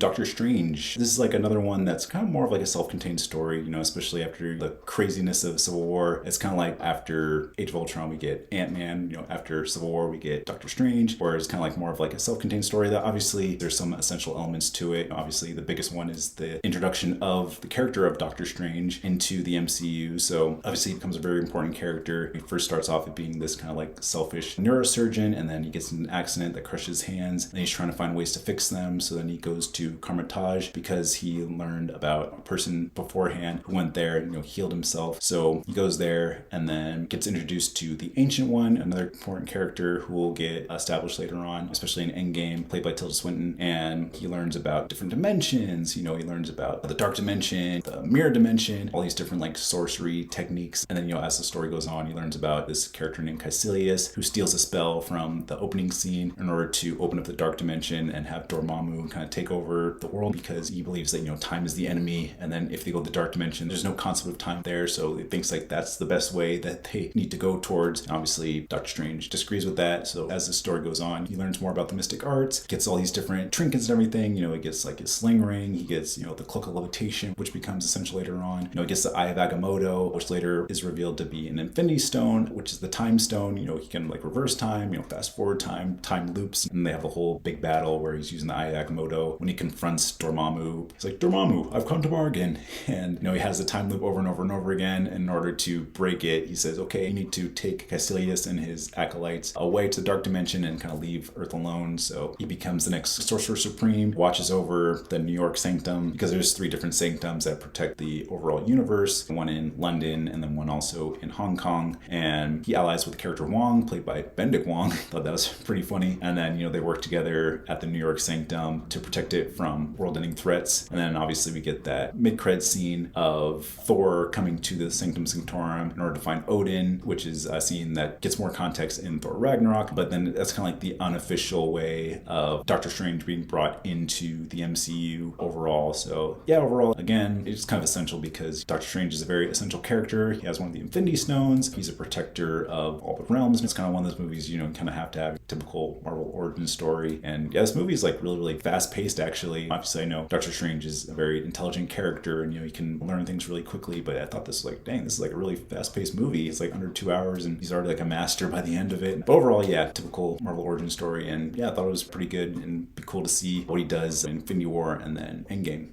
Doctor Strange. This is like another one that's kind of more of like a self-contained story, especially after the craziness of Civil War. It's kind of like after Age of Ultron, we get Ant-Man, after Civil War, we get Doctor Strange, where it's kind of like more of like a self-contained story that obviously there's some essential elements to it. Obviously, the biggest one is the introduction of the character of Doctor Strange into the MCU. So obviously he becomes a very important character. He first starts off as being this kind of like selfish neurosurgeon, and then he gets in an accident that crushes his hands, and he's trying to find ways to fix them. So then he goes to Carmitage because he learned about a person beforehand who went there and healed himself. So he goes there and then gets introduced to the Ancient One, another important character who will get established later on, especially in Endgame, played by Tilda Swinton. And he learns about different dimensions. He learns about the dark dimension, the mirror dimension, all these different like sorcery techniques. And then as the story goes on, he learns about this character named Caecilius who steals a spell from the opening scene in order to open up the dark dimension and have Dormammu kind of take over the world, because he believes that time is the enemy, and then if they go to the dark dimension, there's no concept of time there, so he thinks like that's the best way that they need to go towards. And obviously Doctor Strange disagrees with that, so as the story goes on, he learns more about the mystic arts, gets all these different trinkets and everything. He gets like his sling ring, he gets the cloak of levitation, which becomes essential later on. He gets the Eye of Agamotto, which later is revealed to be an Infinity Stone, which is the time stone. He can like reverse time, fast forward time loops, and they have a whole big battle where he's using the Eye of Agamotto. When he confronts Dormammu, he's like, "Dormammu, I've come to bargain." And he has the time loop over and over and over again. And in order to break it, he says, okay, you need to take Caecilius and his acolytes away to the dark dimension and kind of leave Earth alone. So he becomes the next Sorcerer Supreme, watches over the New York Sanctum, because there's 3 different sanctums that protect the overall universe, one in London and then one also in Hong Kong. And he allies with the character Wong, played by Benedict Wong. Thought that was pretty funny. And then they work together at the New York Sanctum to protect it from world-ending threats. And then obviously we get that mid-credit scene of Thor coming to the Sanctum Sanctorum in order to find Odin, which is a scene that gets more context in Thor Ragnarok, but then that's kind of like the unofficial way of Doctor Strange being brought into the MCU overall. So yeah, overall, again, it's kind of essential because Doctor Strange is a very essential character. He has one of the Infinity Stones. He's a protector of all the realms. And it's kind of one of those movies, you kind of have to have a typical Marvel origin story. And yeah, this movie is like really, really fast-paced, actually. Obviously, I know Doctor Strange is a very intelligent character and, he can learn things really quickly, but I thought this was like, dang, this is like a really fast-paced movie. It's like under 2 hours and he's already like a master by the end of it. But overall, yeah, typical Marvel origin story. And yeah, I thought it was pretty good and be cool to see what he does in Infinity War and then Endgame.